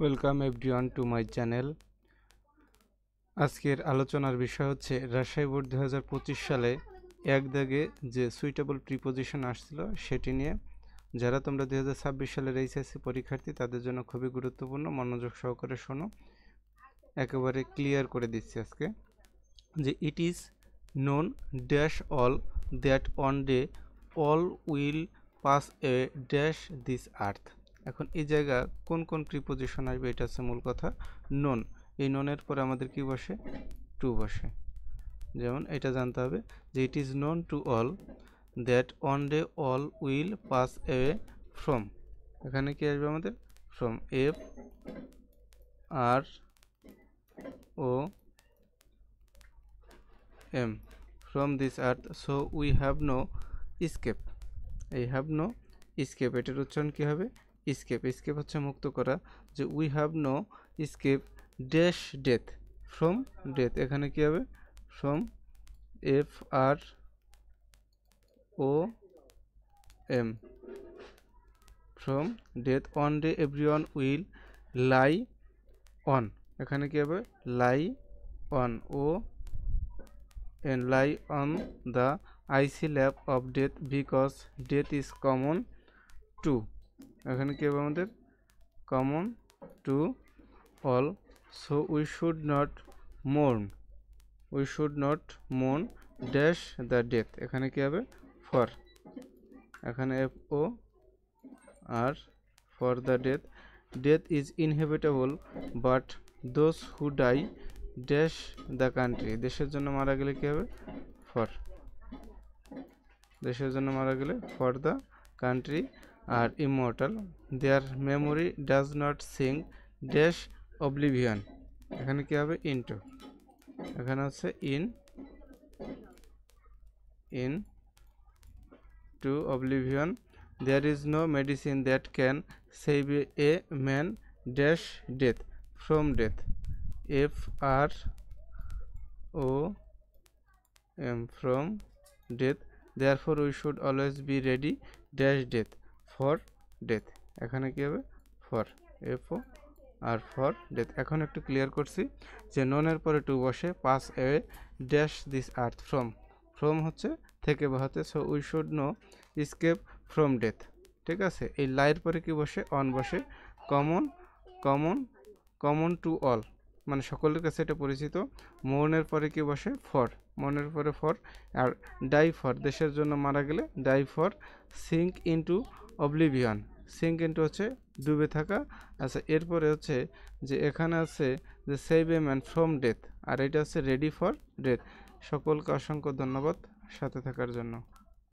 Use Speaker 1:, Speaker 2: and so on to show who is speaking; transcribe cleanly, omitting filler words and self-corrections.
Speaker 1: Welcome everyone to my channel. আজকের আলোচনার বিষয় হচ্ছে রাজশাহী বোর্ড 2025 সালে এক দাগে যে সুইটেবল প্রিপোজিশন আসছিল সেটি নিয়ে। যারা তোমরা 2026 সালের এইচএসসি পরীক্ষার্থী তাদের জন্য খুবই গুরুত্বপূর্ণ, মনোযোগ সহকারে শোনো, একেবারে ক্লিয়ার করে দিচ্ছি আজকে। যে it is known dash all that on day all will pass a dash this আর্থ। এখন এই জায়গা কোন কোন প্রিপোজিশন আসবে এটা হচ্ছে মূল কথা। নোন, এই নোনের পরে আমাদের কি বসে? টু বসে। যেমন এটা জানতে হবে যে it is known to all that on day all will pass a from. এখানে কি আসবে আমাদের? From, F R O M, from this earth, so we have no escape. এই have no escape, এটার উচ্চারণ কি হবে? escape. escape হচ্ছে মুক্ত করা। যে we have no escape dash death, from death, এখানে কি হবে? from, f r o m, from death, on day everyone will lie on, এখানে কি হবে? lie on, o and lie on the icy lap of death because death is common to, এখানে কি হবে আমাদের? common to all, so we should not mourn, we should not mourn dash the death, এখানে কি হবে? for, এখানে f o r, for the death, death is inevitable but those who die dash the country, দেশের জন্য মারা গেলে কি হবে? for, দেশের জন্য মারা গেলে for the country are immortal, their memory does not sink dash oblivion, এখানে কি হবে? into, এখানে হচ্ছে in to oblivion, there is no medicine that can save a man dash death, from death, f r o m, from death, therefore we should always be ready dash death, for death, এখানে কি হবে? for, f o R for death। এখন একটু clear করছি যে ননের পরে two বসে, pass a dash this earth, from হচ্ছে থেকে বা হতে, so we should know escape from death, ঠিক আছে। এই লাইয়ের পরে কি বসে? অন বসে। কমন টু অল, মানে সকলের কাছে এটা পরিচিত। মরণের পরে কি বসে? ফর, মরণের পরে ফর। আর ডাই ফর, দেশের জন্য মারা গেলে die for. Sink into oblivion, sink into হচ্ছে ডুবে থাকা। আচ্ছা, এরপরে হচ্ছে যে এখানে আছে যে save a man from death, আর এটা হচ্ছে রেডি ফর ডেথ। সকলকে অসংখ্য ধন্যবাদ সাথে থাকার জন্য।